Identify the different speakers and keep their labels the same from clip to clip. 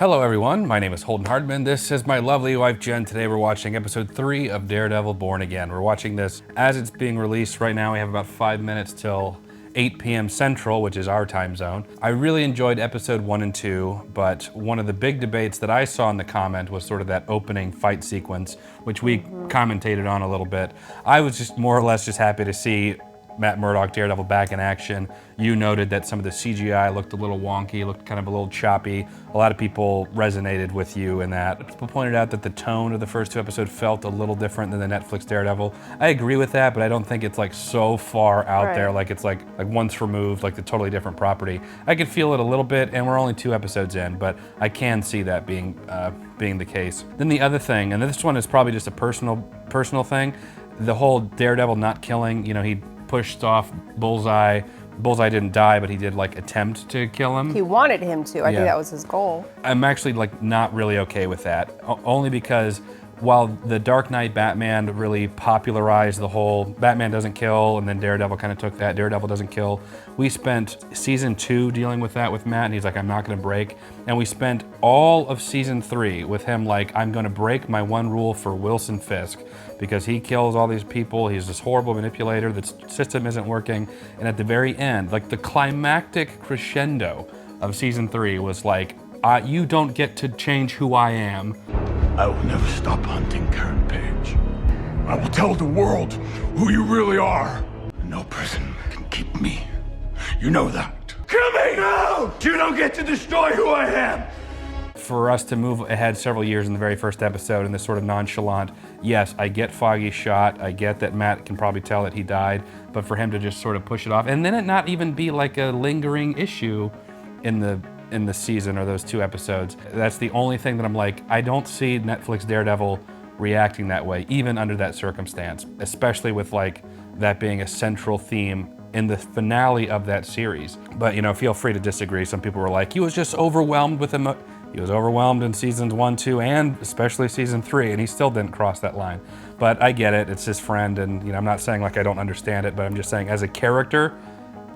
Speaker 1: Hello everyone, my name is Holden Hardman. This is my lovely wife Jen. Today we're watching episode 3 of Daredevil Born Again. We're watching this as it's being released right now. We have about 5 minutes till 8 p.m. Central, which is our time zone. I really enjoyed episode 1 and 2, but one of the big debates that I saw in the comment was sort of that opening fight sequence, which we commentated on a little bit. I was just more or less just happy to see Matt Murdock, Daredevil, back in action. You noted that some of the CGI looked a little wonky, looked kind of a little choppy. A lot of people resonated with you in that. People pointed out that the tone of the first 2 episodes felt a little different than the Netflix Daredevil. I agree with that, but I don't think it's like so far out there, like it's like once removed, like the totally different property. I could feel it a little bit, and we're only 2 episodes in, but I can see that being the case. Then the other thing, and this one is probably just a personal thing, the whole Daredevil not killing, you know, he pushed off Bullseye. Bullseye didn't die, but he did like attempt to kill him.
Speaker 2: He wanted him to. I think that was his goal.
Speaker 1: I'm actually like not really okay with that. Only because while the Dark Knight Batman really popularized the whole Batman doesn't kill, and then Daredevil kind of took that, Daredevil doesn't kill. We spent season 2 dealing with that with Matt, and he's like, I'm not gonna break. And we spent all of season 3 with him like, I'm gonna break my one rule for Wilson Fisk, because he kills all these people, he's this horrible manipulator, the system isn't working. And at the very end, like the climactic crescendo of season 3 was like, you don't get to change who I am.
Speaker 3: I will never stop hunting Karen Page. I will tell the world who you really are. No prison can keep me. You know that. Kill me! No! You don't get to destroy who I am!
Speaker 1: For us to move ahead several years in the very first episode in this sort of nonchalant, yes, I get Foggy's shot, I get that Matt can probably tell that he died, but for him to just sort of push it off, and then it not even be like a lingering issue in the season or those 2 episodes. That's the only thing that I'm like, I don't see Netflix Daredevil reacting that way, even under that circumstance, especially with like that being a central theme in the finale of that series. But you know, feel free to disagree. Some people were like, he was just overwhelmed with him. He was overwhelmed in seasons 1, 2, and especially season 3, and he still didn't cross that line. But I get it, it's his friend, and you know, I'm not saying like I don't understand it, but I'm just saying as a character,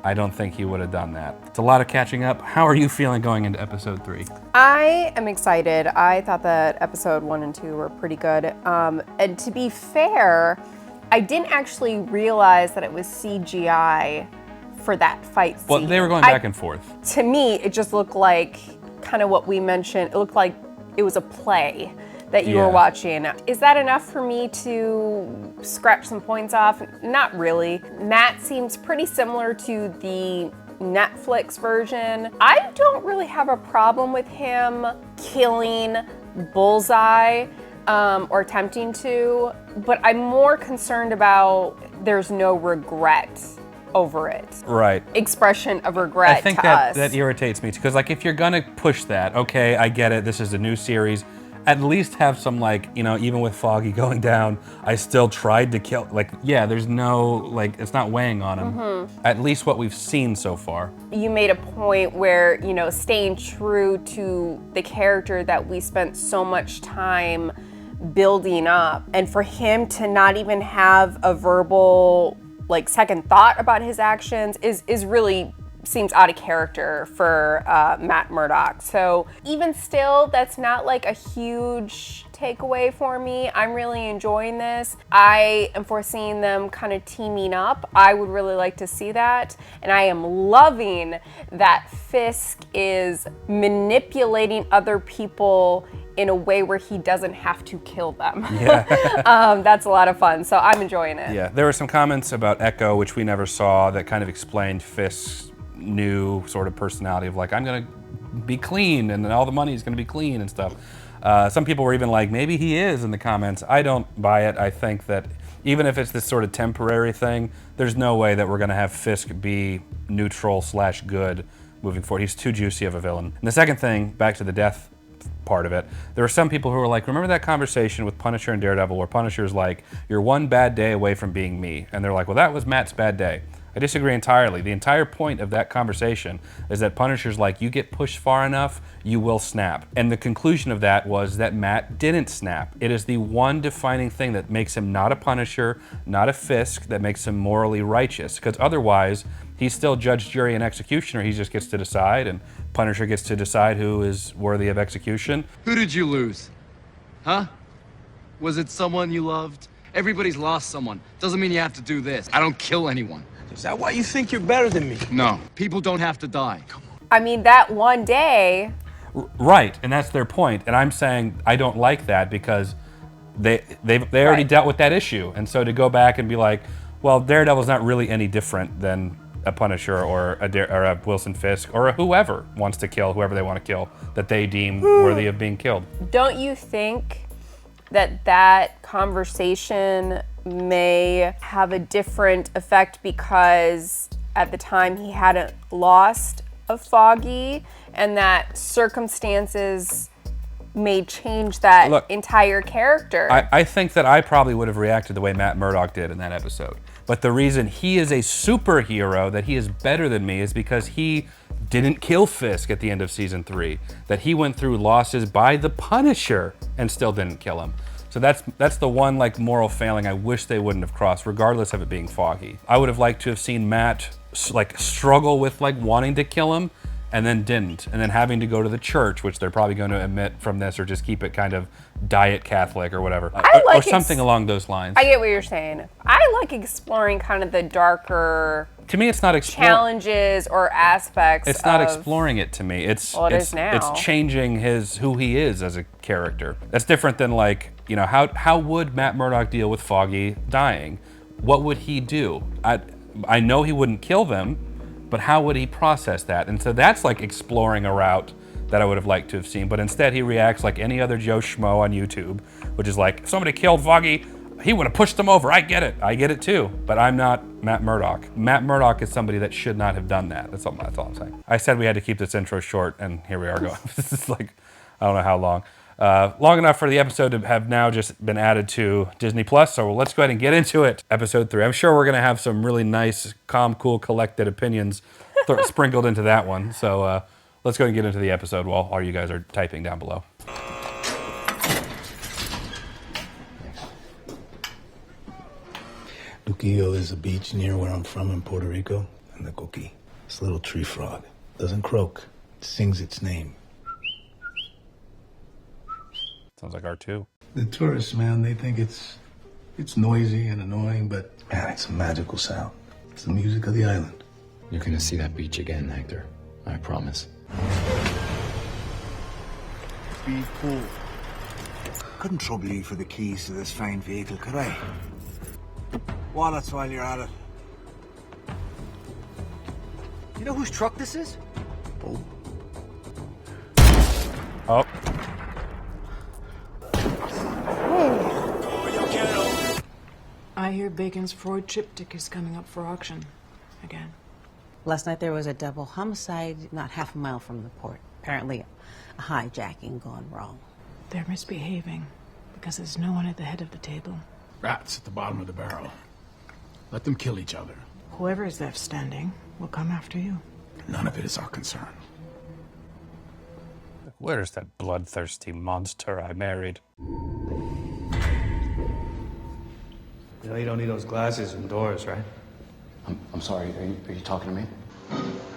Speaker 1: I don't think he would have done that. It's a lot of catching up. How are you feeling going into episode 3?
Speaker 2: I am excited. I thought that episode 1 and 2 were pretty good. And to be fair, I didn't actually realize that it was CGI for that fight scene.
Speaker 1: Well, they were going back and forth.
Speaker 2: To me, it just looked like kind of what we mentioned. It looked like it was a play that you were watching. Is that enough for me to scratch some points off? Not really. Matt seems pretty similar to the Netflix version. I don't really have a problem with him killing Bullseye or attempting to, but I'm more concerned about there's no regret over it.
Speaker 1: Right.
Speaker 2: Expression of regret.
Speaker 1: I think
Speaker 2: to us.
Speaker 1: that irritates me, because like if you're gonna push that, okay, I get it, this is a new series, at least have some like, you know, even with Foggy going down, I still tried to kill, like, yeah, there's no, like, it's not weighing on him. At least what we've seen so far.
Speaker 2: You made a point where, you know, staying true to the character that we spent so much time building up, and for him to not even have a verbal like second thought about his actions is really seems out of character for Matt Murdock. So even still, that's not like a huge takeaway for me. I'm really enjoying this. I am foreseeing them kind of teaming up. I would really like to see that. And I am loving that Fisk is manipulating other people in a way where he doesn't have to kill them.
Speaker 1: Yeah.
Speaker 2: That's a lot of fun, so I'm enjoying it.
Speaker 1: Yeah, there were some comments about Echo, which we never saw, that kind of explained Fisk's new sort of personality of like, I'm gonna be clean, and then all the money is gonna be clean and stuff. Some people were even like, maybe he is in the comments. I don't buy it. I think that even if it's this sort of temporary thing, there's no way that we're gonna have Fisk be neutral/good moving forward. He's too juicy of a villain. And the second thing, back to the death part of it, there were some people who were like, remember that conversation with Punisher and Daredevil where Punisher's like, you're one bad day away from being me, and they're like, well, that was Matt's bad day. I disagree entirely. The entire point of that conversation is that Punisher's like, you get pushed far enough, you will snap. And the conclusion of that was that Matt didn't snap. It is the one defining thing that makes him not a Punisher, not a Fisk, that makes him morally righteous. Because otherwise, He's still judge, jury, and executioner. He just gets to decide, and Punisher gets to decide who is worthy of execution.
Speaker 4: Who did you lose? Huh? Was it someone you loved? Everybody's lost someone. Doesn't mean you have to do this. I don't kill anyone.
Speaker 5: Is that why you think you're better than me?
Speaker 4: No. People don't have to die.
Speaker 2: I mean, that one day.
Speaker 1: Right, and that's their point. And I'm saying I don't like that because they already dealt with that issue. And so to go back and be like, well, Daredevil's not really any different than a Punisher or a Wilson Fisk or whoever wants to kill whoever they want to kill that they deem worthy of being killed.
Speaker 2: Don't you think that conversation may have a different effect because at the time he hadn't lost a Foggy and that circumstances may change that entire character?
Speaker 1: I think that I probably would have reacted the way Matt Murdock did in that episode. But the reason he is a superhero, that he is better than me, is because he didn't kill Fisk at the end of season 3. That he went through losses by the Punisher and still didn't kill him. So that's the one like moral failing I wish they wouldn't have crossed, regardless of it being Foggy. I would have liked to have seen Matt like struggle with like wanting to kill him and then didn't, and then having to go to the church, which they're probably going to omit from this, or just keep it kind of diet Catholic or whatever, or something along those lines.
Speaker 2: I get what you're saying. I like exploring kind of the darker.
Speaker 1: To me, it's not
Speaker 2: challenges or aspects.
Speaker 1: It's not exploring it to me. It's
Speaker 2: is now.
Speaker 1: It's changing who he is as a character. That's different than like, you know, how would Matt Murdock deal with Foggy dying? What would he do? I know he wouldn't kill them, but how would he process that? And so that's like exploring a route that I would have liked to have seen. But instead he reacts like any other Joe Schmo on YouTube, which is like, if somebody killed Foggy, he would have pushed them over. I get it too. But I'm not Matt Murdock. Matt Murdock is somebody that should not have done that. That's all I'm saying. I said we had to keep this intro short, and here we are going. This is like, I don't know how long. Long enough for the episode to have now just been added to Disney Plus. So let's go ahead and get into it. Episode 3. I'm sure we're going to have some really nice, calm, cool, collected opinions sprinkled into that one. So let's go ahead and get into the episode while all you guys are typing down below.
Speaker 6: Luquillo is a beach near where I'm from in Puerto Rico. And the coqui, this little tree frog, doesn't croak. It sings its name.
Speaker 1: Sounds like R2.
Speaker 6: The tourists, man, they think it's noisy and annoying, but man, it's a magical sound. It's the music of the island.
Speaker 7: You're gonna see that beach again, Hector. I promise.
Speaker 8: Be cool. Couldn't trouble you for the keys to this fine vehicle, could I? Wallets while you're at it.
Speaker 5: You know whose truck this is?
Speaker 1: Oh.
Speaker 9: I hear Bacon's Freud triptych is coming up for auction again.
Speaker 10: Last night there was a double homicide not half a mile from the port. Apparently a hijacking gone wrong.
Speaker 9: They're misbehaving because there's no one at the head of the table.
Speaker 3: Rats at the bottom of the barrel. Let them kill each other.
Speaker 9: Whoever is left standing will come after you.
Speaker 3: None of it is our concern.
Speaker 1: Where's that bloodthirsty monster I married?
Speaker 5: You know you don't need those glasses indoors, right?
Speaker 7: I'm sorry, are you talking to me?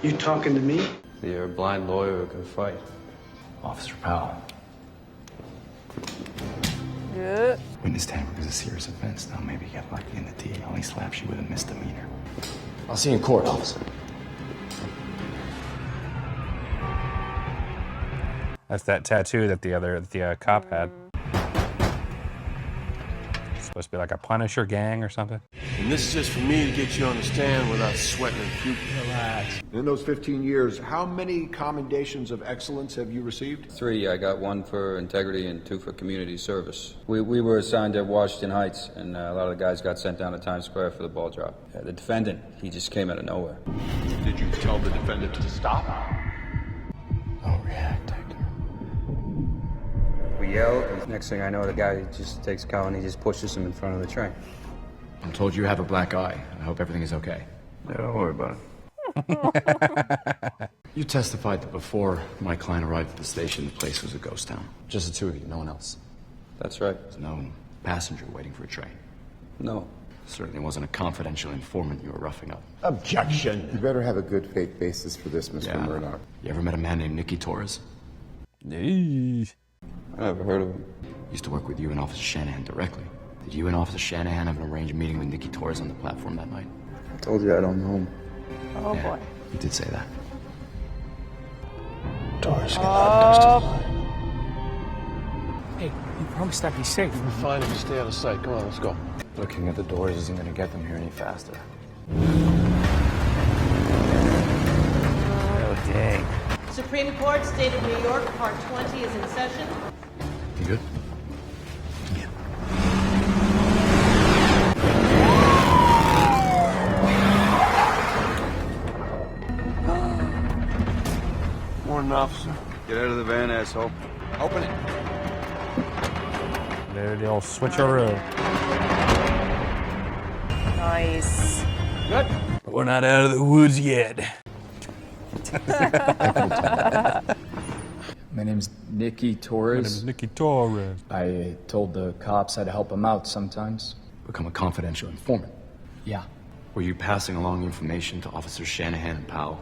Speaker 5: You talking to me?
Speaker 7: You're a blind lawyer who can fight.
Speaker 6: Officer Powell.
Speaker 2: Yeah.
Speaker 7: Witness tampering is a serious offense. Now maybe you get lucky and the DA only slaps you with a misdemeanor. I'll see you in court, officer.
Speaker 1: That's that tattoo that the cop had. Supposed to be like a Punisher gang or something.
Speaker 11: And this is just for me to get you on the stand without sweating and puking.
Speaker 5: Relax.
Speaker 12: In those 15 years, how many commendations of excellence have you received?
Speaker 13: 3. I got 1 for integrity and 2 for community service. We were assigned at Washington Heights, and a lot of the guys got sent down to Times Square for the ball drop. The defendant, he just came out of nowhere.
Speaker 12: Did you tell the defendant to stop?
Speaker 7: Don't react, Hector.
Speaker 13: We yell, and next thing I know, the guy just takes Cal and he just pushes him in front of the train.
Speaker 7: I'm told you have a black eye. I hope everything is okay.
Speaker 13: Yeah, don't worry about
Speaker 7: it. You testified that before my client arrived at the station, the place was a ghost town. Just the two of you, no one else.
Speaker 13: That's right.
Speaker 7: There's no passenger waiting for a train.
Speaker 13: No.
Speaker 7: Certainly wasn't a confidential informant you were roughing up.
Speaker 12: Objection.
Speaker 14: You better have a good faith basis for this, Mr. Murdoch.
Speaker 7: You ever met a man named Nicky Torres?
Speaker 13: I never heard of him.
Speaker 7: Used to work with you and Officer Shanahan directly. Did you and Officer Shanahan have an arranged meeting with Nicky Torres on the platform that night?
Speaker 13: I told you I don't know him.
Speaker 2: Oh boy.
Speaker 7: You did say that.
Speaker 6: Torres can testify.
Speaker 5: Hey, you promised I'd be safe.
Speaker 11: We'll be fine if you stay out of sight. Come on, let's go.
Speaker 7: Looking at the doors isn't going to get them here any faster.
Speaker 1: Oh, dang.
Speaker 15: Supreme Court, State of New York, Part 20 is in session.
Speaker 7: You good?
Speaker 11: Morning, officer.
Speaker 13: Get out of the van, asshole.
Speaker 7: Open it.
Speaker 1: There, the old switcheroo.
Speaker 2: Nice.
Speaker 1: Good. But we're not out of the woods yet.
Speaker 16: My name's Nicky Torres. I told the cops I'd help them out sometimes.
Speaker 7: Become a confidential informant.
Speaker 16: Yeah.
Speaker 7: Were you passing along information to Officers Shanahan and Powell?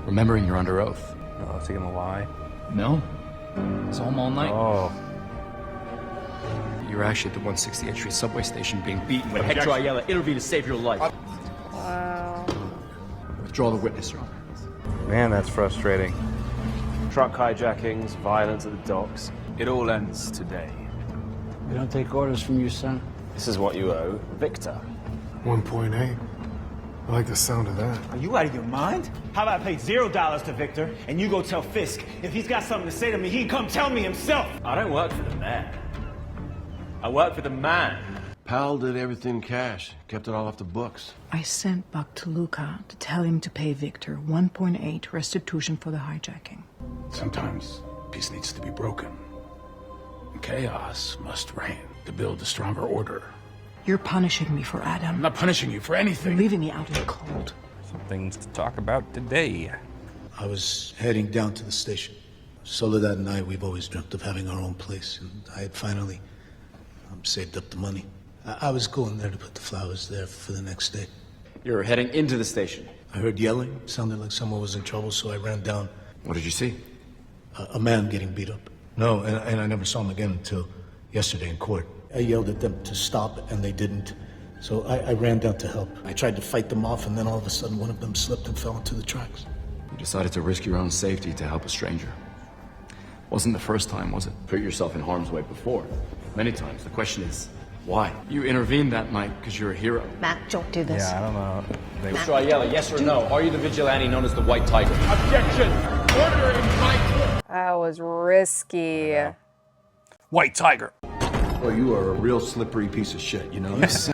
Speaker 7: Remembering you're under oath.
Speaker 1: Oh, is he gonna lie?
Speaker 16: No. I was home all night.
Speaker 1: Oh.
Speaker 7: You were actually at the 168th Street subway station being beaten when
Speaker 17: Hector Ayala intervened to save your life.
Speaker 2: Wow.
Speaker 7: Withdraw the witness, Your Honor.
Speaker 1: Man, that's frustrating.
Speaker 17: Truck hijackings, violence at the docks. It all ends today.
Speaker 5: We don't take orders from you, son.
Speaker 17: This is what you owe Victor.
Speaker 18: 1.8. I like the sound of that.
Speaker 17: Are you out of your mind? How about I pay $0 to Victor and you go tell Fisk if he's got something to say to me, he can come tell me himself. I don't work for the man. I work for the man.
Speaker 11: Powell did everything cash. Kept it all off the books.
Speaker 9: I sent Buck to Luca to tell him to pay Victor 1.8 restitution for the hijacking.
Speaker 6: Sometimes peace needs to be broken. Chaos must reign to build a stronger order.
Speaker 9: You're punishing me for Adam.
Speaker 6: I'm not punishing you for anything.
Speaker 9: You're leaving me out in the cold.
Speaker 1: Some things to talk about today.
Speaker 6: I was heading down to the station. Soledad and I, we've always dreamt of having our own place, and I had finally saved up the money. I was going there to put the flowers there for the next day.
Speaker 17: You're heading into the station.
Speaker 6: I heard yelling. Sounded like someone was in trouble, so I ran down.
Speaker 7: What did you see?
Speaker 6: A man getting beat up. No, and I never saw him again until yesterday in court. I yelled at them to stop, and they didn't. So I ran down to help. I tried to fight them off, and then all of a sudden one of them slipped and fell into the tracks.
Speaker 7: You decided to risk your own safety to help a stranger. Wasn't the first time, was it? Put yourself in harm's way before. Many times. The question is, why? You intervened that night because you're a hero.
Speaker 10: Matt, don't do this.
Speaker 1: Yeah, I don't know.
Speaker 17: Mr. Ayala, yes or no? Are you the vigilante known as the White Tiger? Objection! Order in my court!
Speaker 2: That was risky.
Speaker 1: White Tiger.
Speaker 12: Well, you are a real slippery piece of shit, you know this?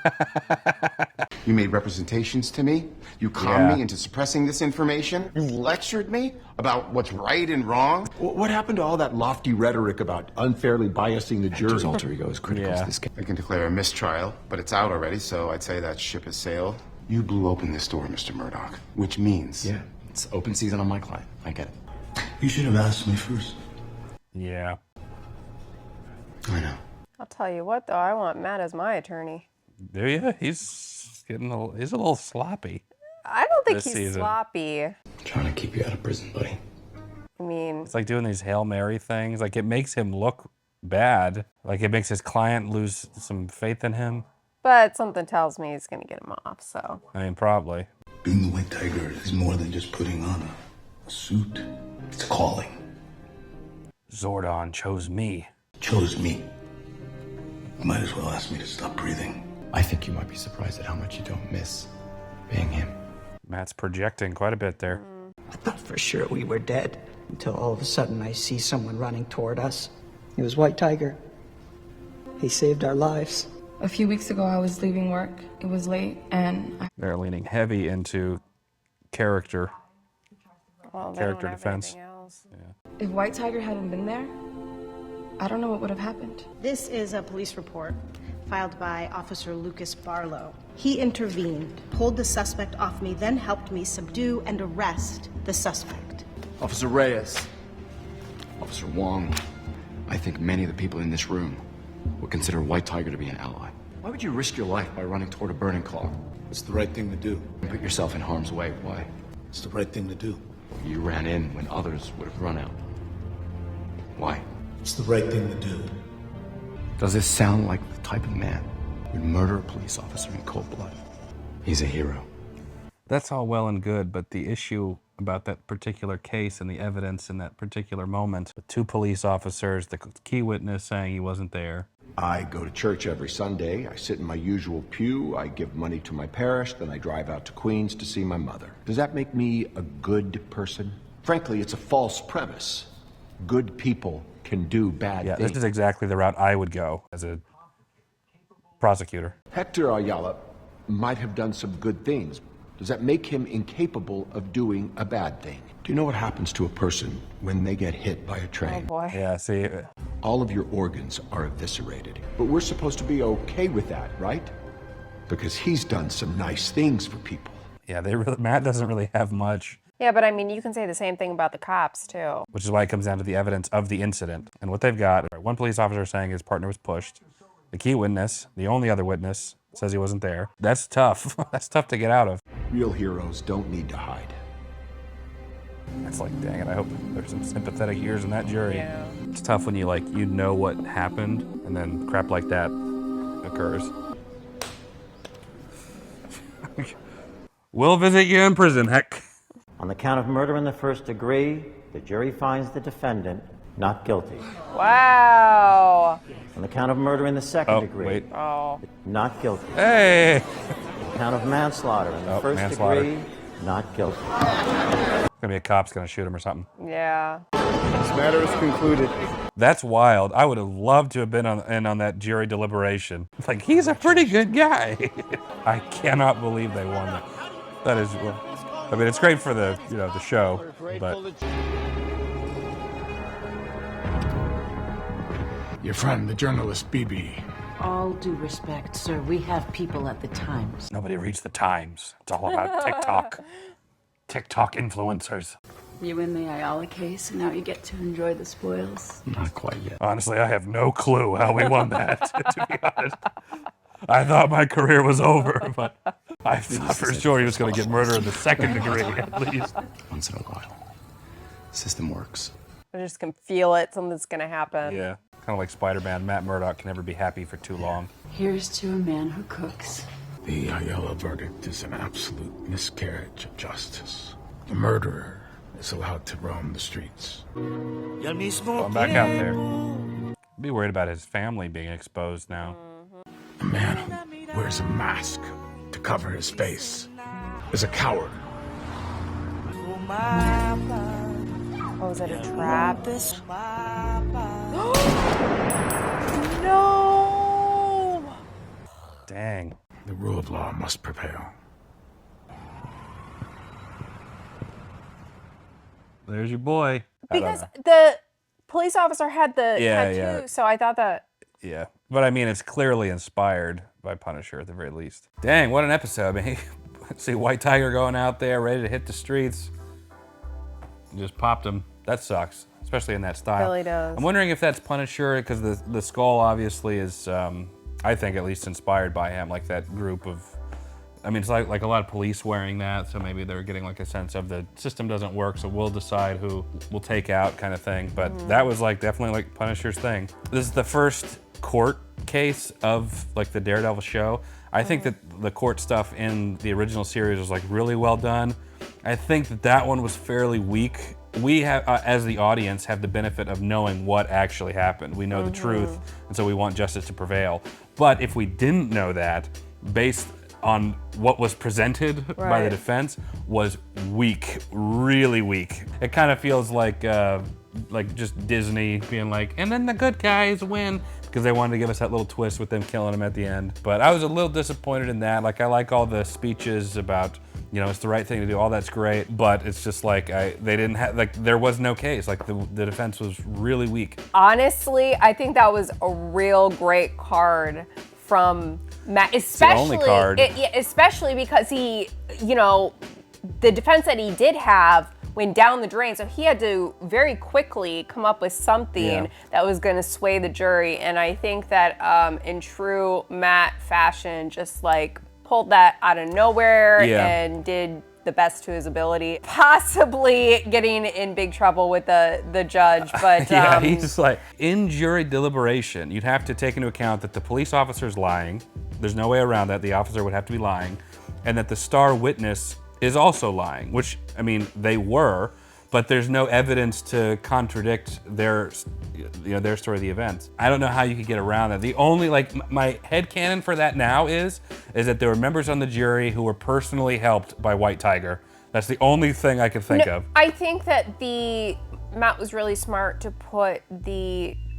Speaker 14: You made representations to me. You conned me into suppressing this information. You lectured me about what's right and wrong.
Speaker 12: What happened to all that lofty rhetoric about unfairly biasing the jury?
Speaker 7: His alter ego is critical to this case.
Speaker 14: I can declare a mistrial, but it's out already, so I'd say that ship has sailed. You blew open this door, Mr. Murdoch, which means...
Speaker 7: Yeah, it's open season on my client. I get it.
Speaker 6: You should have asked me first.
Speaker 1: Yeah.
Speaker 14: I know.
Speaker 2: I'll tell you what, though, I want Matt as my attorney.
Speaker 1: Do you? He's a little sloppy.
Speaker 2: I don't think
Speaker 1: this
Speaker 2: he's
Speaker 1: season.
Speaker 2: sloppy.
Speaker 7: Trying to keep you out of prison, buddy.
Speaker 2: I mean,
Speaker 1: It's like doing these Hail Mary things. Like, it makes him look bad. Like, it makes his client lose some faith in him.
Speaker 2: but something tells me he's going to get him off, so.
Speaker 1: I mean, probably.
Speaker 6: Being the White Tiger is more than just putting on a suit. It's a calling.
Speaker 1: Zordon chose me.
Speaker 6: Chose me. You might as well ask me to stop breathing.
Speaker 7: I think you might be surprised at how much you don't miss being him.
Speaker 1: Matt's projecting quite a bit there.
Speaker 19: I thought for sure we were dead until all of a sudden I see someone running toward us. It was White Tiger. He saved our lives.
Speaker 20: A few weeks ago, I was leaving work. It was late, and
Speaker 1: They're leaning heavy into character.
Speaker 2: Well,
Speaker 1: character defense.
Speaker 20: if White Tiger hadn't been there, I don't know what would have happened.
Speaker 21: This is a police report filed by Officer Lucas Barlow. He intervened, pulled the suspect off me, then helped me subdue and arrest the suspect.
Speaker 7: Officer Reyes, Officer Wong, I think many of the people in this room would consider White Tiger to be an ally. Why would you risk your life by running toward a burning car?
Speaker 6: It's the right thing to do.
Speaker 7: And put yourself in harm's way. Why?
Speaker 6: It's the right thing to do.
Speaker 7: You ran in when others would have run out. Why?
Speaker 6: It's the right thing to do.
Speaker 7: Does this sound like the type of man who'd murder a police officer in cold blood? He's a hero.
Speaker 1: That's all well and good, but the issue about that particular case and the evidence in that particular moment, the 2 police officers, the key witness saying he wasn't there.
Speaker 12: I go to church every Sunday. I sit in my usual pew. I give money to my parish. Then I drive out to Queens to see my mother. Does that make me a good person? Frankly, it's a false premise. Good people can do bad things.
Speaker 1: This is exactly the route I would go as a prosecutor.
Speaker 12: Hector Ayala might have done some good things. Does that make him incapable of doing a bad thing? Do you know what happens to a person when they get hit by a train?
Speaker 2: Oh boy.
Speaker 1: Yeah, see.
Speaker 12: All of your organs are eviscerated. But we're supposed to be okay with that, right? Because he's done some nice things for people.
Speaker 1: Yeah, Matt doesn't really have much.
Speaker 2: Yeah, but I mean, you can say the same thing about the cops, too.
Speaker 1: Which is why it comes down to the evidence of the incident. And what they've got, one police officer saying his partner was pushed. The key witness, the only other witness, says he wasn't there. That's tough. That's tough to get out of.
Speaker 12: Real heroes don't need to hide.
Speaker 1: It's like, dang it, I hope there's some sympathetic ears in that jury.
Speaker 2: Yeah.
Speaker 1: It's tough when you know what happened, and then crap like that occurs. We'll visit you in prison, heck.
Speaker 4: On the count of murder in the first degree, the jury finds the defendant not guilty.
Speaker 2: Wow.
Speaker 4: On the count of murder in the second degree, not guilty.
Speaker 1: Hey!
Speaker 4: On the count of manslaughter in the first degree, not guilty.
Speaker 1: Gonna be a cop's gonna shoot him or something.
Speaker 2: Yeah.
Speaker 12: This matter is concluded.
Speaker 1: That's wild. I would have loved to have been in on that jury deliberation. Like, he's a pretty good guy. I cannot believe they won that. That is, I mean, it's great for the show, but.
Speaker 18: Your friend, the journalist BB.
Speaker 10: All due respect, sir, we have people at the Times.
Speaker 1: Nobody reads the Times. It's all about TikTok. TikTok influencers.
Speaker 22: You win the Ayala case, and now you get to enjoy the spoils.
Speaker 1: Not quite yet. Honestly, I have no clue how we won that, to be honest. I thought my career was over, but I thought for sure he was going to get murder in the second degree, at least.
Speaker 7: Once in a while. The system works.
Speaker 2: I just can feel it. Something's going to happen.
Speaker 1: Yeah. Kind of like Spider-Man. Matt Murdock can never be happy for too long.
Speaker 22: Here's to a man who cooks.
Speaker 18: The Ayala verdict is an absolute miscarriage of justice. The murderer is allowed to roam the streets.
Speaker 1: Going back out there. Be worried about his family being exposed now.
Speaker 18: A man who wears a mask to cover his face is a coward.
Speaker 2: Oh, is it a trap? No!
Speaker 1: Dang.
Speaker 18: The rule of law must prevail.
Speaker 1: There's your boy.
Speaker 2: Because the police officer had the tattoo,
Speaker 1: yeah.
Speaker 2: so I thought that.
Speaker 1: Yeah, but I mean, it's clearly inspired by Punisher at the very least. Dang, what an episode. I mean, see White Tiger going out there, ready to hit the streets. Just popped him. That sucks, especially in that style.
Speaker 2: Really does.
Speaker 1: I'm wondering if that's Punisher, because the skull obviously is, I think at least inspired by him, like that group of, I mean, it's like a lot of police wearing that, so maybe they're getting like a sense of the system doesn't work, so we'll decide who we'll take out kind of thing. But that was like definitely like Punisher's thing. This is the first court case of like the Daredevil show. I think that the court stuff in the original series was like really well done. I think that one was fairly weak. We have, as the audience, have the benefit of knowing what actually happened. We know the truth, and so we want justice to prevail. But if we didn't know that, based on what was presented by the defense, was weak, really weak. It kind of feels like just Disney being like, and then the good guys win, because they wanted to give us that little twist with them killing him at the end. But I was a little disappointed in that. Like, I like all the speeches about, you know, it's the right thing to do, all that's great, but it's just like, they didn't have, like, there was no case. Like, the defense was really weak.
Speaker 2: Honestly, I think that was a real great card from Matt, especially,
Speaker 1: it's the only card.
Speaker 2: Especially because he, you know, the defense that he did have went down the drain. So he had to very quickly come up with something that was going to sway the jury. And I think that in true Matt fashion, just like pulled that out of nowhere and did the best to his ability, possibly getting in big trouble with the judge. But
Speaker 1: yeah, he's just like, in jury deliberation, you'd have to take into account that the police officer's lying. There's no way around that. The officer would have to be lying. And that the star witness is also lying, which, I mean, they were, but there's no evidence to contradict their story of the events. I don't know how you could get around that. The only, like, my headcanon for that now is that there were members on the jury who were personally helped by White Tiger. That's the only thing I could think of.
Speaker 2: I think that Matt was really smart to put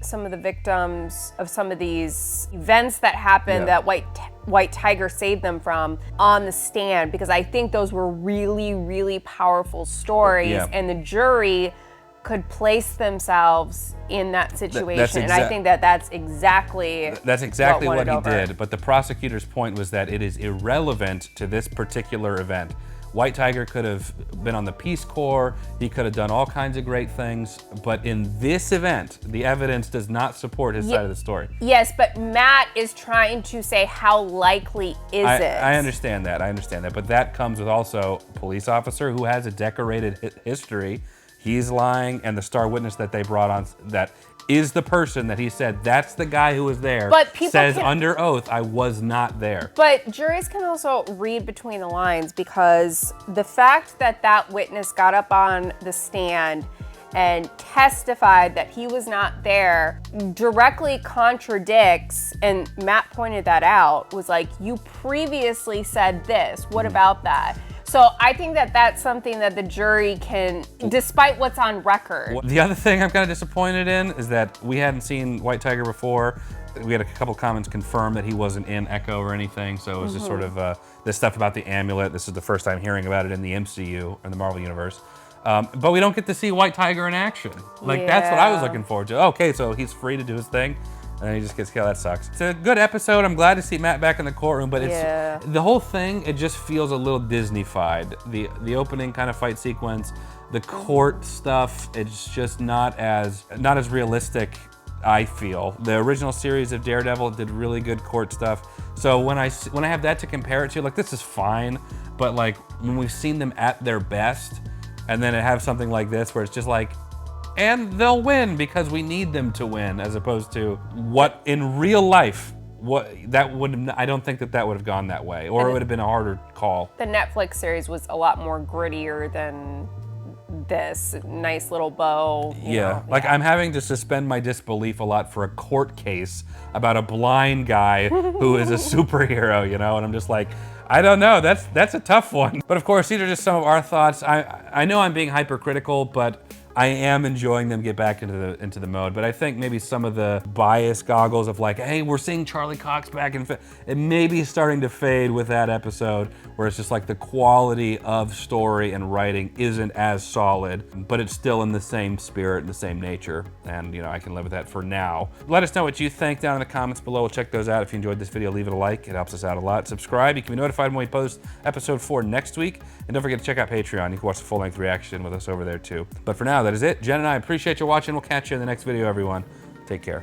Speaker 2: some of the victims of some of these events that happened that White Tiger saved them from on the stand, because I think those were really, really powerful stories, and the jury could place themselves in that situation. And I think that's exactly
Speaker 1: what he did. But the prosecutor's point was that it is irrelevant to this particular event. White Tiger could have been on the Peace Corps, he could have done all kinds of great things, but in this event, the evidence does not support his side of the story.
Speaker 2: Yes, but Matt is trying to say how likely is it?
Speaker 1: I understand that, but that comes with also a police officer who has a decorated history. He's lying, and the star witness that they brought on that is the person that he said, that's the guy who was there,
Speaker 2: but people
Speaker 1: says under oath, I was not there.
Speaker 2: But juries can also read between the lines, because the fact that that witness got up on the stand and testified that he was not there directly contradicts, and Matt pointed that out, was like, you previously said this, what about that? So I think that that's something that the jury can, despite what's on record.
Speaker 1: The other thing I'm kind of disappointed in is that we hadn't seen White Tiger before. We had a couple comments confirm that he wasn't in Echo or anything, so it was just sort of this stuff about the amulet. This is the first time hearing about it in the MCU, in the Marvel Universe. But we don't get to see White Tiger in action. Like, that's what I was looking forward to. Okay, so he's free to do his thing, and then he just gets killed. That sucks. It's a good episode. I'm glad to see Matt back in the courtroom, but it's the whole thing, it just feels a little Disney-fied. The opening kind of fight sequence, the court stuff, it's just not as realistic, I feel. The original series of Daredevil did really good court stuff. So when I have that to compare it to, like, this is fine, but like when we've seen them at their best, and then have something like this where it's just like, and they'll win because we need them to win, as opposed to what in real life, I don't think that would have gone that way, or it would have been a harder call.
Speaker 2: The Netflix series was a lot more grittier than this. Nice little bow.
Speaker 1: I'm having to suspend my disbelief a lot for a court case about a blind guy who is a superhero, and I'm just like, I don't know, that's a tough one. But of course, these are just some of our thoughts. I know I'm being hypercritical, but I am enjoying them get back into the mode. But I think maybe some of the bias goggles of like, hey, we're seeing Charlie Cox back in, it may be starting to fade with that episode, where it's just like the quality of story and writing isn't as solid, but it's still in the same spirit and the same nature. And I can live with that for now. Let us know what you think down in the comments below. We'll check those out. If you enjoyed this video, leave it a like. It helps us out a lot. Subscribe. You can be notified when we post episode 4 next week. And don't forget to check out Patreon. You can watch the full-length reaction with us over there too. But for now, that is it. Jen and I appreciate you watching. We'll catch you in the next video, everyone. Take care.